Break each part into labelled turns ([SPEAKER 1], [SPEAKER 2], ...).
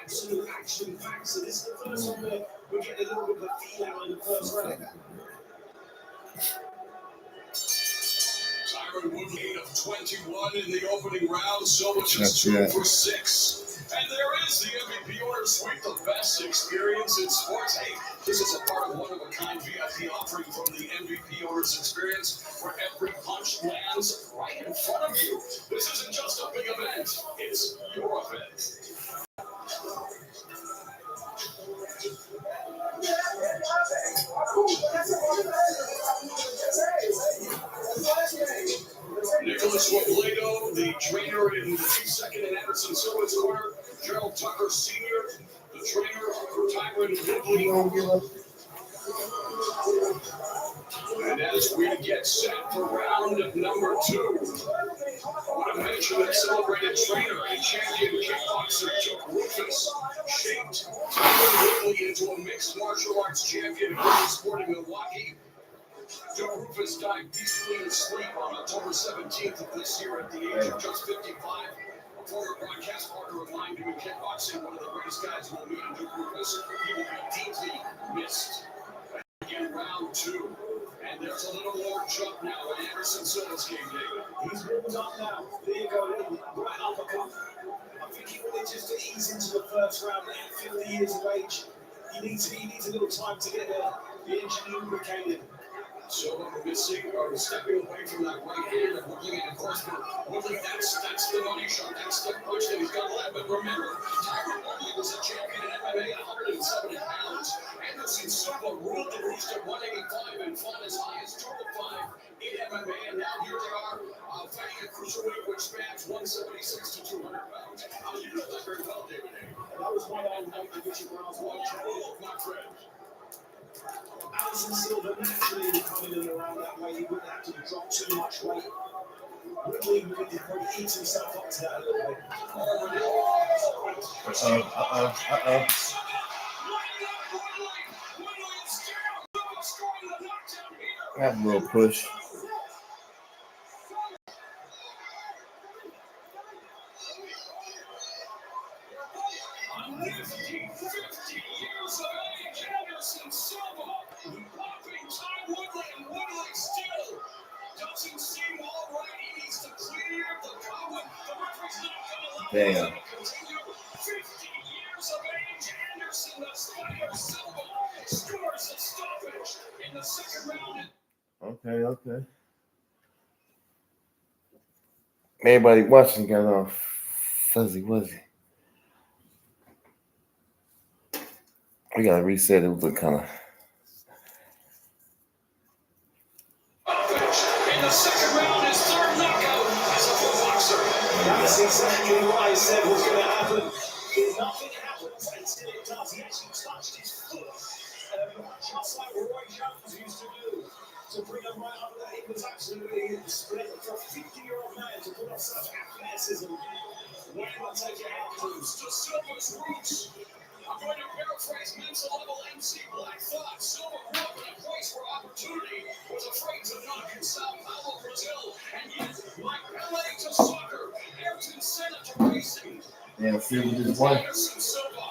[SPEAKER 1] Absolute action packed. So this is the first one where we're getting a little bit of a feel out in the first round. Tyron Woodley of 21 in the opening round. So much as 2 for 6. And there is the MVP order suite, the best experience in sports. Hey, this is a part of one-of-a-kind VIP offering from the MVP orders experience, where every punch lands right in front of you. This isn't just a big event, it's your event. Nicholas Robledo, the trainer in 2nd and Anderson Silva's corner. Gerald Tucker Sr., the trainer for Tyron Woodley. And as we get set for round number 2, I want to mention that celebrated trainer and champion kickboxer Duke Roufus shaped Tyron Woodley into a mixed martial arts champion in Sporting Milwaukee. Duke Roufus died peacefully in sleep on October 17th of this year at the age of just 55. A former broadcast partner of mine doing kickboxing, one of the greatest guys we'll meet in Duke Roufus. He will be deeply missed. Again, round 2. And there's a little more jump now in Anderson Silva's game, David. He's warmed up now. There you go, right uppercut. I think he wanted just to ease into the first round at 50 years of age. He needs a little time to get the engine lubricated. So missing or stepping away from that right hand and looking at, of course, for Woodley, that's the money shot. That's the push that he's got left. But remember, Tyron Woodley was a champion in MMA at 170 pounds. Anderson Silva ruled the roost at 185 and fought as high as 205 in MMA. And now here they are fighting a cruiserweight which spans 176 to 200 pounds. You know that very well, David. That was one I which you were watching, my friend. Anderson Silva naturally coming in around that way. He wouldn't have to drop too much weight. Woodley would probably eat himself up to that a little bit.
[SPEAKER 2] Have a little push. Damn. 50
[SPEAKER 1] years of age, Anderson the Spider Silva scores a stoppage in the second round.
[SPEAKER 2] Okay. Everybody watching got all fuzzy wuzzy. We gotta reset it. Look kind of.
[SPEAKER 1] In the second round, his third knockout as a full boxer. That's exactly what I said was going to happen. Nothing happens until it does. He actually touched his foot, just like Roy Jones used to do. To bring him right up there, it was absolutely split for a 50-year-old man to put off such athleticism. Where do I take your hand to? To Silva's roots. I'm going to paraphrase mental level MC Black Thought. Silva grew up in a place where opportunity was afraid to knock in Sao Paulo, Brazil. And yet, like Pelé to soccer, Ayrton Senna to racing.
[SPEAKER 2] Yeah, Silva just won.
[SPEAKER 1] Anderson Silva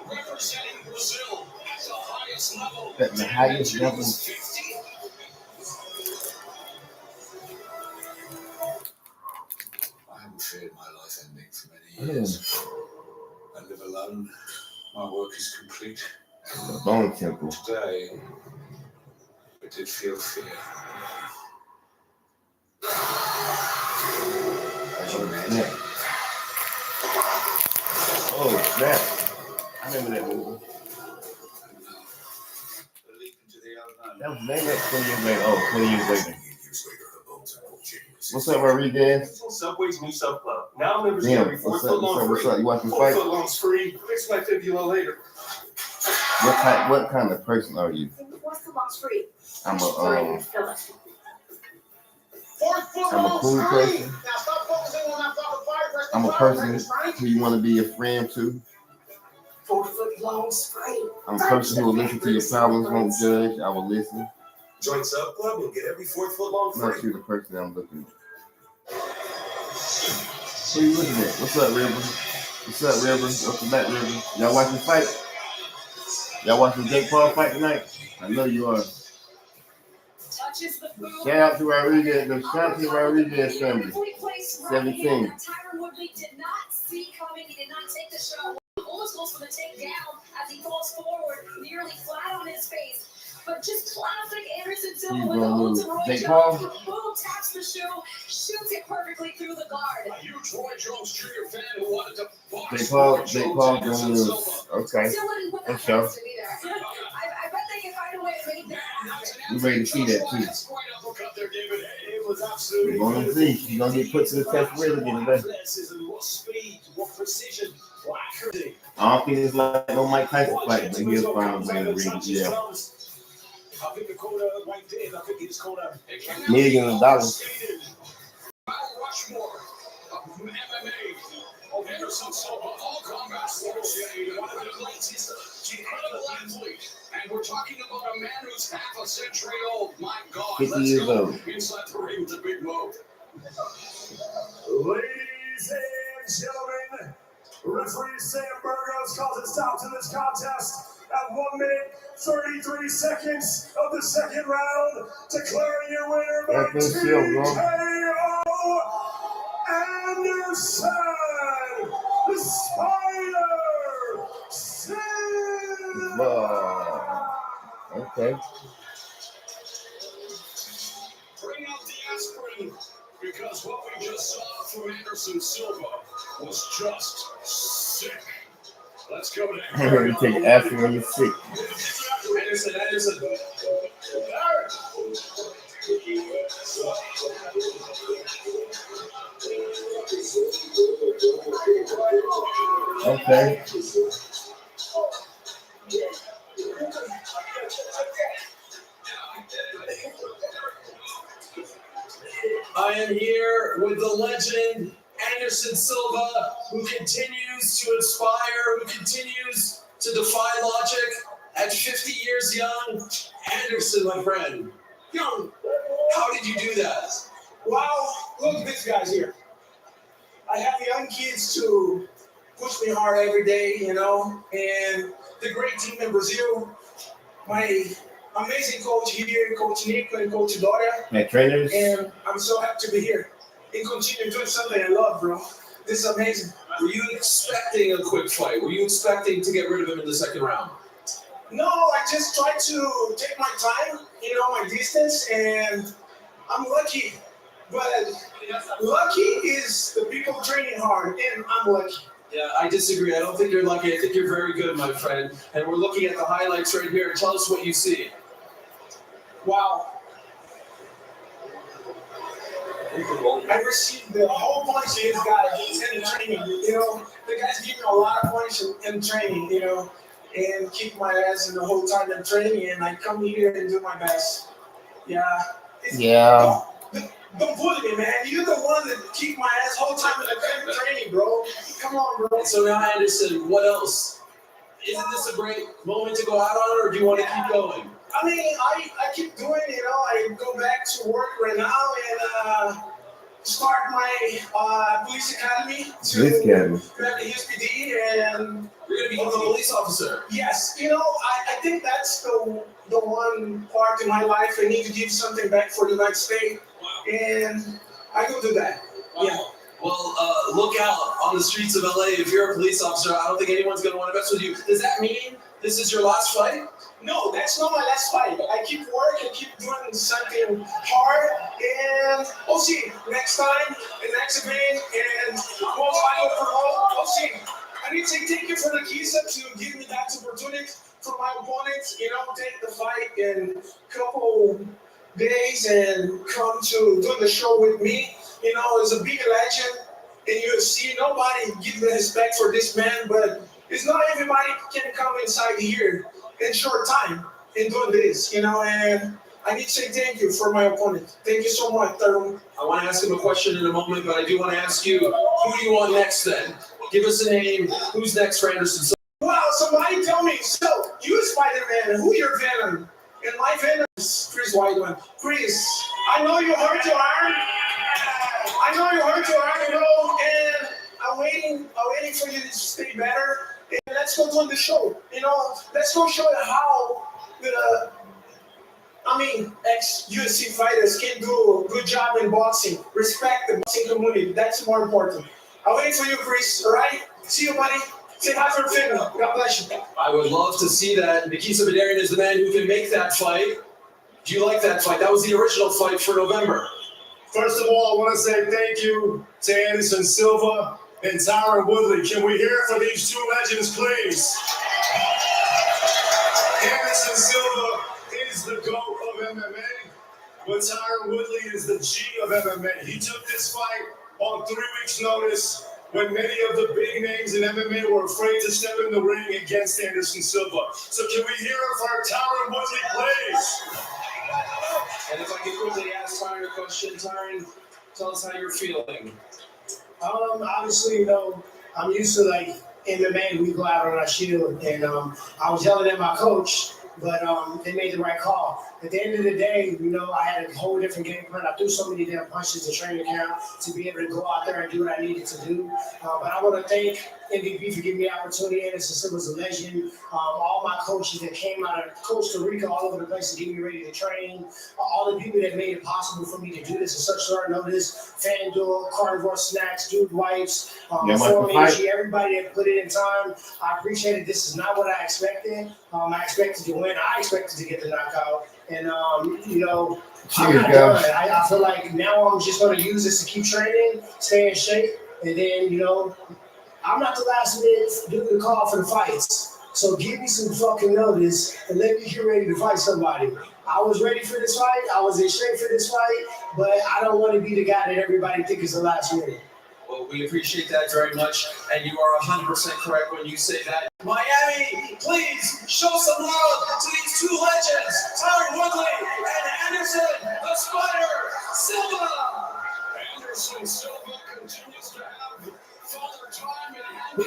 [SPEAKER 1] representing Brazil at the highest level.
[SPEAKER 2] At the highest level.
[SPEAKER 1] 50. I haven't feared my life ending for many years. I live alone. My work is complete.
[SPEAKER 2] The Bone Temple.
[SPEAKER 1] Today, I did feel fear.
[SPEAKER 2] Oh, snap. I remember that movie. That was named at 20 years later. Oh, 20 years later. What's up, Rodriguez?
[SPEAKER 3] Subway's new sub club. Now members get every 4 foot long free.
[SPEAKER 2] What's up? You watching
[SPEAKER 3] 4
[SPEAKER 2] fight?
[SPEAKER 3] foot long's free. Fix my fibula later.
[SPEAKER 2] What kind of person are you?
[SPEAKER 4] 4 foot long's free.
[SPEAKER 2] I'm a
[SPEAKER 4] I'm
[SPEAKER 2] cool person. I'm a person who you want to be a friend to.
[SPEAKER 4] 4 foot long's free.
[SPEAKER 2] I'm a person who will listen to your problems, won't judge. I will listen.
[SPEAKER 3] Join sub club and get every 4 foot long
[SPEAKER 2] I'm not
[SPEAKER 3] free.
[SPEAKER 2] sure the person I'm looking at. Who you looking at? What's up, River? What's up, River? Welcome back, River. Y'all watching the fight? Y'all watching the Jake Paul fight tonight? I know you are. Shout out to Rodriguez. Shout out to Rodriguez family. 17.
[SPEAKER 1] Tyron Woodley did not see coming. He did not take the shot. Almost goes for the takedown as he falls forward, nearly flat on his face. But just classic Anderson Silva with the ultimate
[SPEAKER 2] Jake Paul.
[SPEAKER 1] boom, taps the shoe, shoots it perfectly through the guard. A huge Roy Jones Jr. fan who wanted to box
[SPEAKER 2] Jake Paul doing this. Okay.
[SPEAKER 1] Still wouldn't put that
[SPEAKER 2] Let's show.
[SPEAKER 1] past him either. I bet they can find a way to make that happen.
[SPEAKER 2] We ready to see that too.
[SPEAKER 3] It was absolutely.
[SPEAKER 2] We're gonna see. He's gonna get put to the test real again today.
[SPEAKER 3] What speed, what precision, what accuracy.
[SPEAKER 2] I don't think it's like no Mike Tyson fight, but he'll find a way to read. Yeah.
[SPEAKER 3] I think the quota right there. I think it's quota
[SPEAKER 2] Millions of dollars.
[SPEAKER 1] Rushmore of MMA. Oh, Anderson Silva, all combat sports. One of the greatest, incredible athlete. And we're talking about a man who's half a century old. My God,
[SPEAKER 2] 50
[SPEAKER 1] let's
[SPEAKER 2] years
[SPEAKER 1] go
[SPEAKER 2] old.
[SPEAKER 1] inside the ring with the big move.
[SPEAKER 3] Ladies and gentlemen, referee Sam Burgos calls a stop to this contest at 1 minute 33 seconds of the second round, declaring your winner by TKO Anderson, the Spider Silva.
[SPEAKER 2] Okay.
[SPEAKER 1] Bring out the aspirin, because what we just saw from Anderson Silva was just sick. Let's go to
[SPEAKER 2] I'm gonna take aspirin when you're sick.
[SPEAKER 1] Anderson.
[SPEAKER 2] Okay.
[SPEAKER 5] I am here with the legend Anderson Silva, who continues to inspire, who continues to defy logic. At 50 years young, Anderson, my friend, young, how did you do that?
[SPEAKER 6] Well, look at this guy's here. I have young kids to push me hard every day, you know, and the great team in Brazil, my amazing coach here, Coach Nico and Coach Dora,
[SPEAKER 2] My trainers.
[SPEAKER 6] and I'm so happy to be here and continue doing something I love, bro. This is amazing.
[SPEAKER 5] Were you expecting a quick fight? Were you expecting to get rid of him in the second round?
[SPEAKER 6] No, I just try to take my time, you know, my distance, and I'm lucky. But lucky is the people training hard, and I'm lucky.
[SPEAKER 5] Yeah, I disagree. I don't think you're lucky. I think you're very good, my friend. And we're looking at the highlights right here. Tell us what you see.
[SPEAKER 6] Wow. I received the whole bunch of these guys in training, you know. The guys give me a lot of points in training, you know, and keep my ass in the whole time in training, and I come here and do my best. Yeah.
[SPEAKER 2] Yeah.
[SPEAKER 6] Don't bully me, man. You're the one that keep my ass whole time in the training, bro. Come on, bro.
[SPEAKER 5] And so now, Anderson, what else? Isn't this a great moment to go out on it, or do you want to keep going?
[SPEAKER 6] I mean, I keep doing, you know, I go back to work right now and start my police academy
[SPEAKER 2] Police academy.
[SPEAKER 6] grab the USPD, and
[SPEAKER 5] You're going to become a police officer.
[SPEAKER 6] yes, you know, I think that's the one part in my life I need to give something back for the United States, and I go do that. Yeah.
[SPEAKER 5] Well, look out on the streets of LA. If you're a police officer, I don't think anyone's going to want to mess with you. Does that mean this is your last fight?
[SPEAKER 6] No, that's not my last fight. I keep working, keep doing something hard, and we'll see. Next time, the next event, and we'll fight overall. We'll see. I need to say thank you for the keys up to give me that opportunity for my opponents, you know, take the fight in a couple days and come to do the show with me. You know, it's a big legend in UFC. Nobody give the respect for this man, but it's not everybody can come inside here in short time in doing this, you know, and I need to say thank you for my opponent. Thank you so much, Thurman.
[SPEAKER 5] I want to ask him a question in a moment, but I do want to ask you, who do you want next then? Give us a name. Who's next for Anderson?
[SPEAKER 6] Wow, somebody tell me, so you Spider-Man, who your Venom? And my Venom is Chris Weidman. Chris, I know you hurt your arm. I know you hurt your arm, bro, and waiting for you to stay better. And let's go on the show. Let's go show how the ex-UFC fighters can do a good job in boxing. Respect the boxing community. That's more important. I'm waiting for you, Chris. All right? See you, buddy. Say hi for family. God bless you.
[SPEAKER 5] I would love to see that. Nikisa Badarian is the man who can make that fight. Do you like that fight? That was the original fight for November.
[SPEAKER 3] First of all, I want to say thank you to Anderson Silva and Tyron Woodley. Can we hear it for these two legends, please? Anderson Silva is the GOAT of MMA, but Tyron Woodley is the G of MMA. He took this fight on 3 weeks' notice when many of the big names in MMA were afraid to step in the ring against Anderson Silva. So can we hear it for Tyron Woodley, please?
[SPEAKER 5] And if I could quickly ask Tyron a question, Tyron, tell us how you're feeling.
[SPEAKER 7] Obviously, I'm used to MMA, we go out on our shield, and I was yelling at my coach, but they made the right call. At the end of the day, I had a whole different game plan. I threw so many damn punches in training camp to be able to go out there and do what I needed to do. But I want to thank MVP for giving me the opportunity. Anderson Silva's a legend. All my coaches that came out of Costa Rica, all over the place to get me ready to train. All the people that made it possible for me to do this at such short notice. FanDuel, Carnivore Snacks, Dude Wipes, Forum Energy, everybody that put it in time. I appreciate it. This is not what I expected. I expected to win. I expected to get the knockout. And, I'm not done. I feel like now I'm just going to use this to keep training, stay in shape, and then, I'm not the last minute doing the call for the fights. So give me some fucking notice and let me get ready to fight somebody. I was ready for this fight. I was in shape for this fight, but I don't want to be the guy that everybody thinks is the last minute.
[SPEAKER 5] Well, we appreciate that very much, and you are 100% correct when you say that. Miami, please show some love to these two legends, Tyron Woodley and Anderson the Spider Silva.
[SPEAKER 1] Anderson Silva continues to have father time and hand.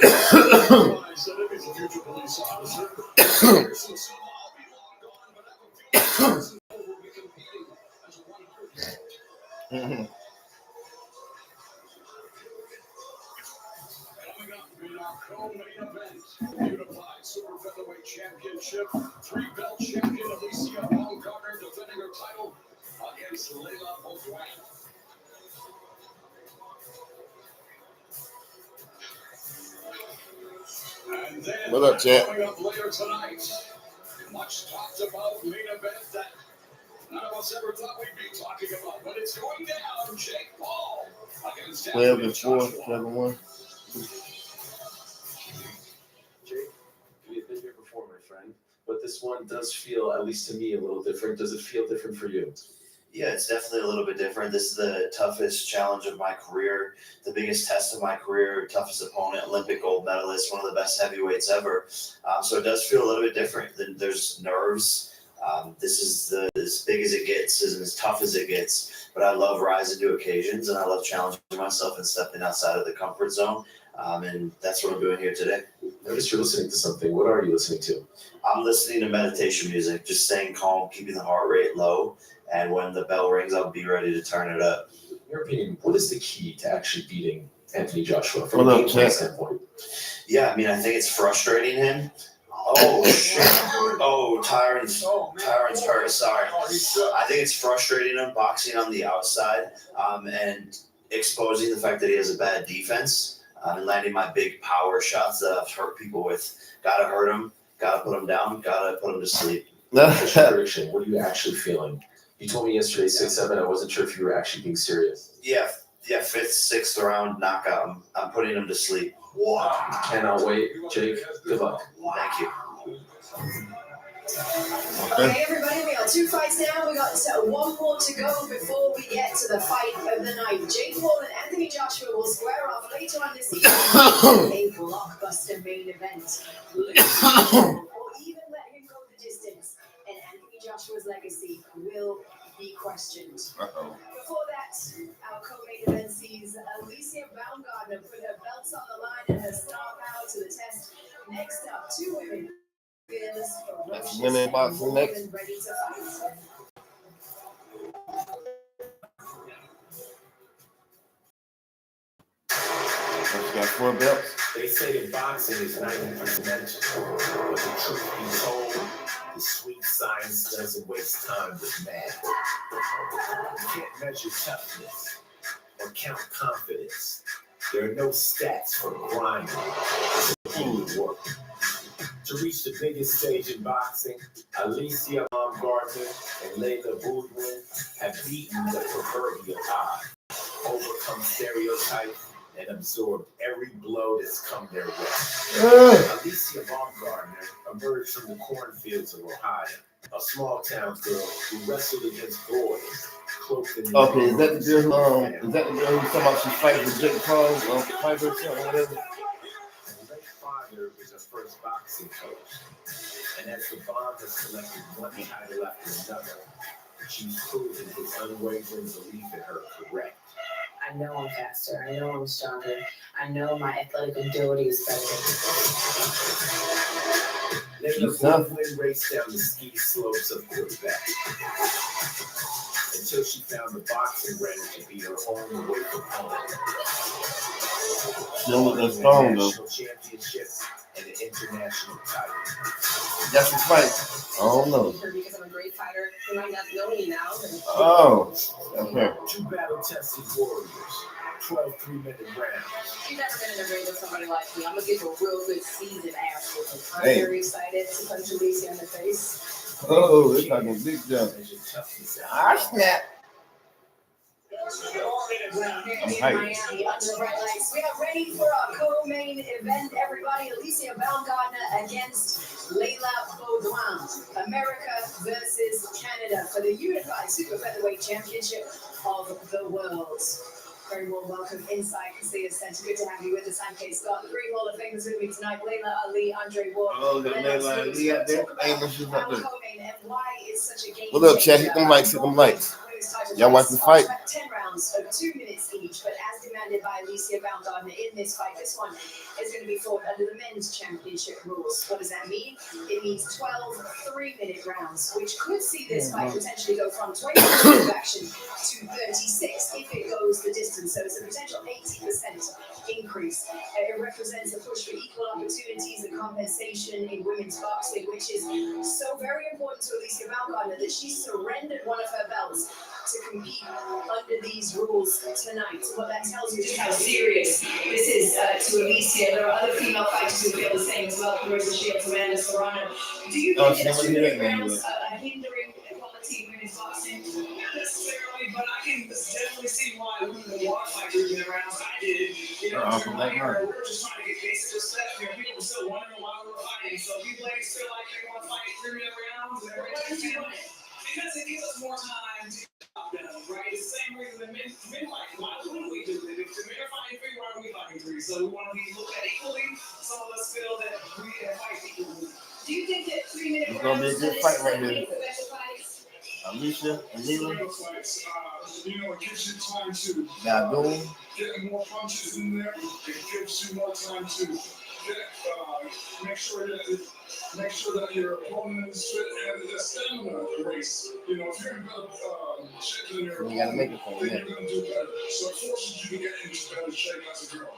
[SPEAKER 1] I said he's a future police officer. Anderson Silva, I'll be long gone, but I have a feeling Anderson Silva will be competing as a 100. Coming up in our co-main event, Unified Super Featherweight Championship, 3-belt champion Alicia Baumgartner defending her title against Layla O'Dwyer. And then,
[SPEAKER 2] What up, champ?
[SPEAKER 1] coming up later tonight, much talked about main event that none of us ever thought we'd be talking about, but it's going down. Jake Paul against
[SPEAKER 2] 12-4,
[SPEAKER 1] Joshua.
[SPEAKER 2] 7-1.
[SPEAKER 8] Jake, we have been here before, my friend, but this one does feel, at least to me, a little different. Does it feel different for you?
[SPEAKER 9] Yeah, it's definitely a little bit different. This is the toughest challenge of my career, the biggest test of my career, toughest opponent, Olympic gold medalist, one of the best heavyweights ever. So it does feel a little bit different. There's nerves. This is as big as it gets, as tough as it gets. But I love rising to occasions, and I love challenging myself and stepping outside of the comfort zone. And that's what I'm doing here today.
[SPEAKER 8] Notice you're listening to something. What are you listening to?
[SPEAKER 9] I'm listening to meditation music, just staying calm, keeping the heart rate low. And when the bell rings, I'll be ready to turn it up.
[SPEAKER 8] In your opinion, what is the key to actually beating Anthony Joshua from
[SPEAKER 2] What
[SPEAKER 8] a
[SPEAKER 2] up,
[SPEAKER 8] game plan
[SPEAKER 2] champ?
[SPEAKER 8] standpoint?
[SPEAKER 9] Yeah, I mean, I think it's frustrating him. Oh, shit. Oh, Tyron's hurt. Sorry. I think it's frustrating him boxing on the outside and exposing the fact that he has a bad defense and landing my big power shots that I've hurt people with. Gotta hurt him. Gotta put him down. Gotta put him to sleep.
[SPEAKER 8] Official prediction. What are you actually feeling? You told me yesterday 6-7. I wasn't sure if you were actually being serious.
[SPEAKER 9] Yeah, 5th, 6th round knockout. I'm putting him to sleep.
[SPEAKER 8] Cannot wait. Jake, good luck.
[SPEAKER 9] Thank you.
[SPEAKER 4] Okay, everybody, we got 2 fights now. We got 1 more to go before we get to the fight of the night. Jake Paul and Anthony Joshua will square off later on this evening a blockbuster main event. Or even let him go the distance, and Anthony Joshua's legacy will be questioned. Before that, our co-main event sees Alicia Baumgartner put her belts on the line and her star power to the test. Next up, 2 women. Fearless, ferocious,
[SPEAKER 2] Women
[SPEAKER 4] and
[SPEAKER 2] boxing
[SPEAKER 4] more
[SPEAKER 2] next.
[SPEAKER 4] than ready to fight.
[SPEAKER 2] She got 4 belts.
[SPEAKER 8] They say that boxing is 90% mental, but the truth be told, the sweet science doesn't waste time with math. You can't measure toughness or count confidence. There are no stats for grinding. It's teamwork. To reach the biggest stage in boxing, Alicia Baumgardner and Layla Boudwin have beaten the proverbial odds, overcome stereotypes, and absorbed every blow that's come their way. Alicia Baumgardner emerged from the cornfields of Ohio, a small town girl who wrestled against boys, cloaked in
[SPEAKER 2] Okay, is that the girl? Is that the girl who's talking about she's fighting with Jake Paul? Fighter or something, whatever.
[SPEAKER 8] Lay's father is her first boxing coach, and as the bond has collected one title after another, she's proven his unwavering belief in her correct.
[SPEAKER 10] I know I'm faster. I know I'm stronger. I know my athletic ability is better.
[SPEAKER 8] Layla Boudwin raced down the ski slopes of Quebec until she found the boxing ring to be her home away from home.
[SPEAKER 2] She don't look that strong though.
[SPEAKER 8] National championship and an international title.
[SPEAKER 2] That's the fight. I don't know.
[SPEAKER 10] Because I'm a great fighter, you might not know me now.
[SPEAKER 2] Oh, okay.
[SPEAKER 8] 2 battle-tested warriors, 12 3-minute rounds.
[SPEAKER 10] You've never been in a ring with somebody like me. I'm gonna give you a real good seasoned ass whooping. I'm
[SPEAKER 2] Hey.
[SPEAKER 10] very excited to punch Alicia in the face.
[SPEAKER 2] Oh, they're talking big jump. Ah, snap.
[SPEAKER 4] In
[SPEAKER 2] hyped.
[SPEAKER 4] Miami, under the bright lights. We are ready for our co-main event, everybody. Alicia Baumgardner against Layla Baudouin. America versus Canada for the Unified Super Featherweight Championship of the world. Very warm welcome inside Casilla Center. Good to have you with us. I'm Kate Scott. 3 Hall of Famers with me tonight. Layla Ali, Andre Ward.
[SPEAKER 2] Oh, got Layla Ali out there. Hey, what's up
[SPEAKER 4] Our
[SPEAKER 2] there?
[SPEAKER 4] co-main and why is such a game
[SPEAKER 2] What up, chat? Hit them lights, hit them lights. Y'all watch the fight?
[SPEAKER 4] 10 rounds of 2 minutes each, but as demanded by Alicia Baumgardner in this fight, this one is going to be fought under the men's championship rules. What does that mean? It means 12 3-minute rounds, which could see this fight potentially go from 20 minutes of action to 36 if it goes the distance. So it's a potential 80% increase. It represents a push for equal opportunities and compensation in women's boxing, which is so very important to Alicia Baumgardner that she surrendered one of her belts to compete under these rules tonight. What that tells you just how serious this is to Alicia. There are other female fighters who feel the same as well. Clarissa Shields, Amanda Serrano. Do you think that 2-minute rounds are hindering equality in women's boxing?
[SPEAKER 6] Not necessarily, but I can definitely see why women who are like 3-minute rounds. I did. You know, we were just trying to get basic stuff here. People were still wondering why we were fighting. So people ladies feel like they want to fight 3-minute rounds and everything. Because it gives us more time to right? It's the same reason that men fight. Why wouldn't we do it? If the men are fighting 3, why are we fighting 3? So we want to be looked at equally. Some of us feel that we can fight equally.
[SPEAKER 4] Do you think that 3-minute
[SPEAKER 2] It's gonna be a
[SPEAKER 4] rounds
[SPEAKER 2] good
[SPEAKER 4] is
[SPEAKER 2] fight right
[SPEAKER 4] the
[SPEAKER 2] here.
[SPEAKER 4] professional fights?
[SPEAKER 2] Alicia, Alila,
[SPEAKER 3] Fights, you know, it gives you time to
[SPEAKER 2] Yadoon.
[SPEAKER 3] get more punches in there. It gives you more time to get, make sure that your opponent is fit and the stamina of the race. You know, if you're in better shape than your
[SPEAKER 2] You gotta make
[SPEAKER 3] opponent,
[SPEAKER 2] it for
[SPEAKER 3] then
[SPEAKER 2] him.
[SPEAKER 3] you're gonna do better. So it forces you to get into better shape as a girl.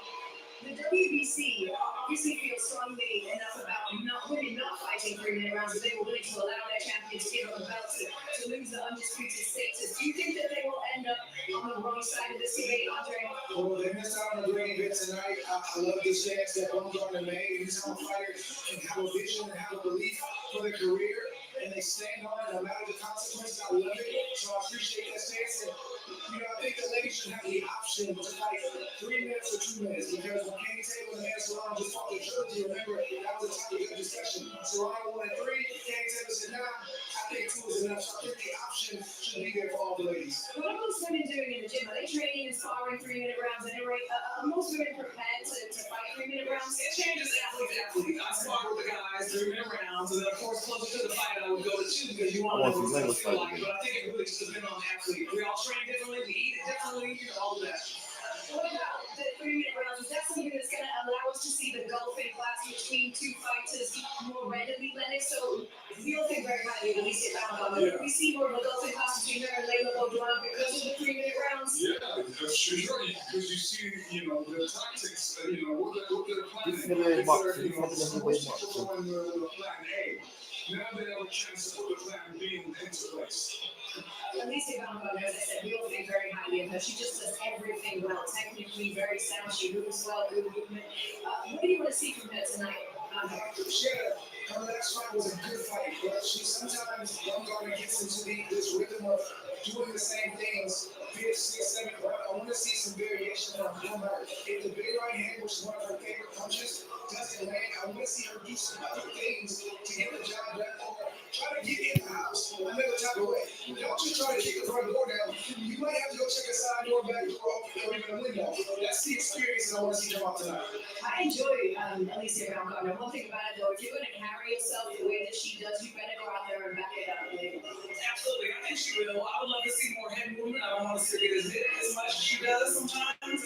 [SPEAKER 4] The WBC obviously feels strongly enough about women not fighting 3-minute rounds, but they were willing to allow their champions to give up a belt to lose the undisputed status. Do you think that they will end up on the wrong side of this debate, Andre?
[SPEAKER 6] Well, they missed out on a great event tonight. I love the chance that Baumgardner made. These young fighters can have a vision and have a belief for their career, and they stand on it no matter the consequences. I love it. So I appreciate that chance. And, you know, I think the ladies should have the option to fight 3 minutes or 2 minutes, because when Kenny Taylor and Amanda Serrano just fought the trilogy, remember, that was a topic of discussion. Serrano wanted 3, Kenny Taylor said, nah, I think 2 is enough. So I think the option should be there for all the ladies.
[SPEAKER 4] What are most women doing in the gym? Are they training and sparring 3-minute rounds anyway? Are most women prepared to fight 3-minute rounds?
[SPEAKER 6] It changes athlete to athlete. I spar with the guys 3-minute rounds, and then of course closer to the fight, I would go to 2 because you want to know what it's going to feel like. But I think it really just depends on the athlete. We all train differently, we eat it differently, you know, all of that.
[SPEAKER 4] What about the 3-minute rounds? Is that something that's going to allow us to see the gulfing class between 2 fighters more readily, Lennox? So We all think very highly of Alicia Baumgartner. We see more of a golden class between her and Layla Beaudoin because of the 3-minute rounds.
[SPEAKER 1] Yeah, she's right. Because you see, the tactics, what they're planning.
[SPEAKER 2] This is the way
[SPEAKER 1] If
[SPEAKER 2] box.
[SPEAKER 1] they're,
[SPEAKER 2] This is the way
[SPEAKER 1] most
[SPEAKER 2] box.
[SPEAKER 1] people go in the plan A. Now they have a chance to put the plan B into place.
[SPEAKER 4] Alicia Baumgartner, as I said, we all think very highly of her. She just does everything well. Technically very sound. She moves well, good movement. What do you want to see from her tonight?
[SPEAKER 6] Her last fight was a good fight, but sometimes Baumgartner gets into this rhythm of doing the same things 5th, 6th, 7th round. I want to see some variation from her. If the big right hand, which is one of her favorite punches, doesn't land, I want to see her do some other things to get the job done. Try to get in the house another type of way. Don't just try to kick the front door down. You might have to go check a side door, back door, or even a window. That's the experience that I want to see come out tonight.
[SPEAKER 4] I enjoy Alicia Baumgartner. One thing about it though, if you're going to carry yourself the way that she does, you better go out there and back it up.
[SPEAKER 5] Absolutely, I think she will. I would love to see more head movement. I don't want to see it as much as she does sometimes. And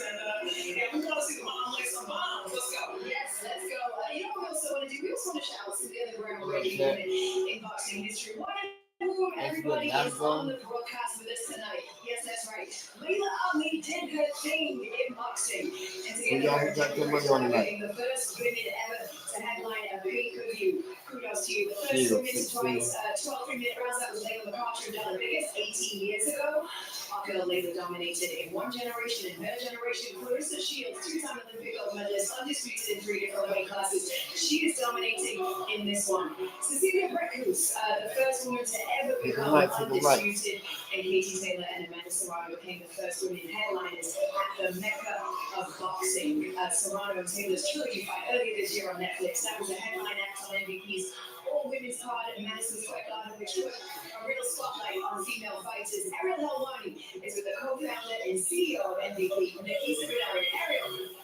[SPEAKER 5] we want to see the mom lay some bombs. Let's go.
[SPEAKER 4] Yes, let's go. You know what we also want to do? We also want to shout out some of the other groundbreaking women in boxing history. One who everybody is on the broadcast with us tonight. Yes, that's right. Layla Ali did her thing in boxing. And together, the first women ever to headline a pay-per-view. Kudos to you. The first women to twice 12 3-minute rounds. That was Layla McCarthy done the biggest 18 years ago. Our girl Layla dominated in one generation. In her generation, Clarissa Shields, 2-time Olympic gold medalist, undisputed in 3 different weight classes. She is dominating in this one. Cecilia Brækhus, the first woman to ever become undisputed, and Katie Taylor and Amanda Serrano became the first women headliners at the Mecca of boxing. Serrano and Taylor's trilogy fight earlier this year on Netflix. That was a headline act on MVP's all-women's card at Madison Square Garden, which put a real spotlight on female fighters. Ariel Helwani is with the co-founder and CEO of MVP, Nikisa Bidari. Ariel.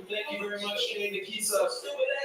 [SPEAKER 5] Thank you very much, Kay Nikisa.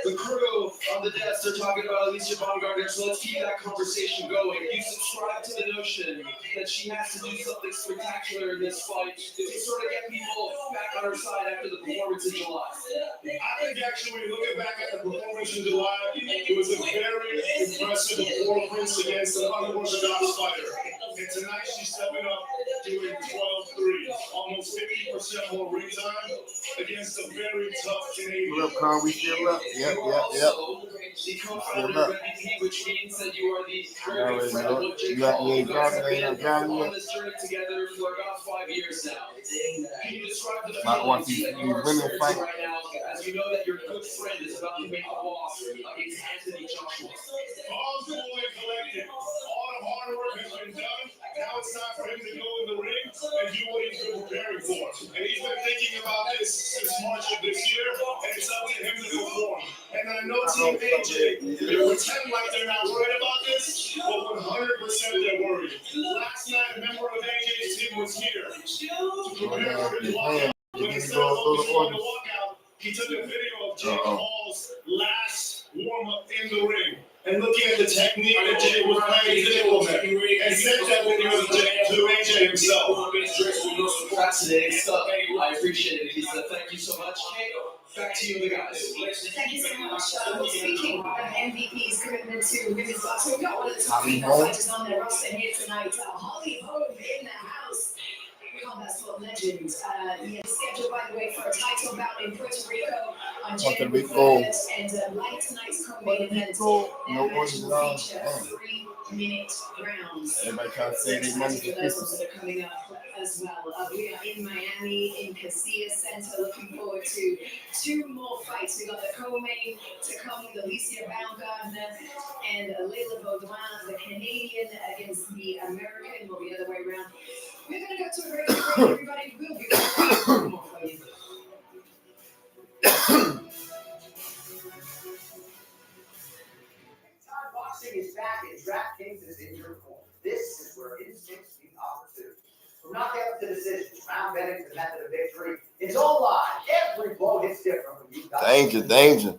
[SPEAKER 5] The crew on the desk are talking about Alicia Baumgartner, so let's keep that conversation going. You subscribe to the notion that she has to do something spectacular in this fight to sort of get people back on her side after the performance in July.
[SPEAKER 3] I think actually when you look back at the performance in July, it was a very impressive performance against an unorthodox fighter. And tonight she's stepping up, doing 12-3, almost 50% more ring time against a very tough Canadian.
[SPEAKER 2] What up, Carl? We still up? Yep.
[SPEAKER 5] The co-founder of MVP, which means that you are the very friend of Jake Paul. We've been on this journey together for about 5 years now. Can you describe the feelings that you are experiencing right now as you know that your good friend is about to make a loss against Anthony Joshua?
[SPEAKER 3] All cool and collected. All the hard work has been done. Now it's time for him to go in the ring and do what he's been preparing for. And he's been thinking about this since March of this year, and it's up to him to perform. And I know Team AJ, they pretend like they're not worried about this, but 100% they're worried. Last night, a member of AJ's team was here to prepare for his walkout. But instead of focusing on the walkout, he took a video of Jake Paul's last warm-up in the ring. And looking at the technique that Jay was planning to implement, and sent that video to AJ himself.
[SPEAKER 5] Fascinating stuff. I appreciate it, Lisa. Thank you so much. Kate, back to you, the guys.
[SPEAKER 4] Thank you so much. Speaking of MVP's commitment to women's boxing, we've got one of the top female fighters on their roster here tonight. Holly Holm in the house. Combat sport legend. He is scheduled, by the way, for a title bout in Puerto Rico on January 3rd. And like tonight's co-main event,
[SPEAKER 2] No
[SPEAKER 4] will
[SPEAKER 2] one's allowed.
[SPEAKER 4] feature 3-minute rounds.
[SPEAKER 2] Everybody trying to say they money for
[SPEAKER 4] Levels that are coming up as well. We are in Miami in Casillas Center, looking forward to 2 more fights. We got the co-main to come with Alicia Baumgartner and Layla Beaudoin, the Canadian against the American, or the other way around. We're going to go to a break. Everybody will be back more for you.
[SPEAKER 11] Boxing is back and DraftKings is in your corner. This is where instincts meet opportunity. From knockout to decisions, round betting to the method of victory, it's all live. Every blow hits different when you've got
[SPEAKER 2] Danger.